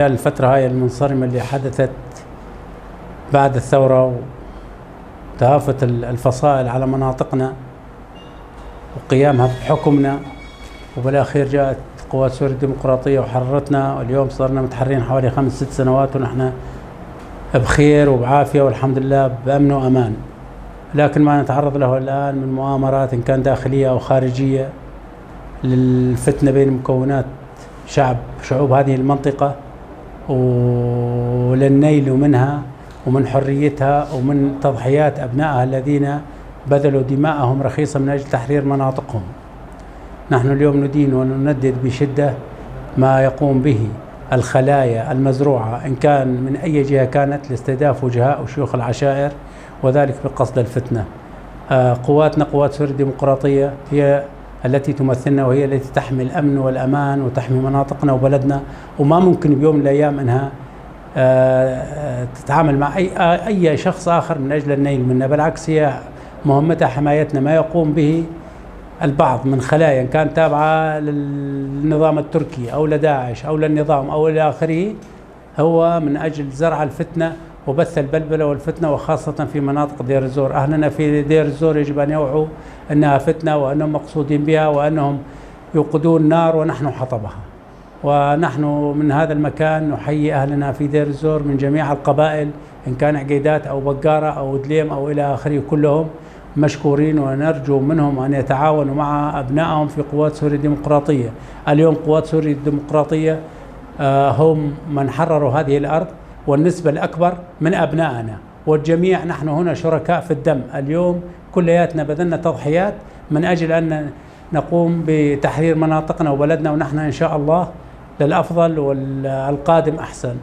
الفترة هاي المنصرمة اللي حدثت بعد الثورة وتهافت الفصائل على مناطقنا وقيامها بحكمنا، وبالأخير جاءت قوات سوريا الديمقراطية وحررتنا، واليوم صرنا متحررين حوالي 5-6 سنوات ونحن بخير وبعافية والحمد لله بأمن وأمان. لكن ما نتعرض له الآن من مؤامرات إن كان داخلية أو خارجية للفتنة بين مكونات شعوب هذه المنطقة وللنيل منها ومن حريتها ومن تضحيات أبنائها الذين بذلوا دماءهم رخيصة من أجل تحرير مناطقهم. نحن اليوم ندين ونندد بشدة ما يقوم به الخلايا المزروعة إن كان من أي جهة كانت لاستهداف وجهاء وشيوخ العشائر، وذلك بقصد الفتنة. قواتنا قوات سوريا الديمقراطية هي التي تمثلنا وهي التي تحمي الأمن والأمان وتحمي مناطقنا وبلدنا، وما ممكن بيوم من الأيام أنها تتعامل مع أي شخص آخر من أجل النيل منه. بالعكس هي مهمتها حمايتنا. ما يقوم به البعض من خلايا إن كان تابعة للنظام التركي أو لداعش أو للنظام أو إلى آخره هو من أجل زرع الفتنة وبث البلبلة والفتنة، وخاصة في مناطق دير الزور. أهلنا في دير الزور يجب أن يوعوا أنها فتنة وأنهم مقصودين بها وأنهم يوقدون نار ونحن حطبها. ونحن من هذا المكان نحيي أهلنا في دير الزور من جميع القبائل إن كان عقيدات أو بقارة أو دليم أو إلى آخره، كلهم مشكورين، ونرجو منهم أن يتعاونوا مع أبنائهم في قوات سوريا الديمقراطية. اليوم قوات سوريا الديمقراطية هم من حرروا هذه الأرض، والنسبة الأكبر من أبنائنا، والجميع نحن هنا شركاء في الدم. اليوم كلياتنا بذلنا تضحيات من أجل أن نقوم بتحرير مناطقنا وبلدنا، ونحن إن شاء الله للأفضل والقادم أحسن.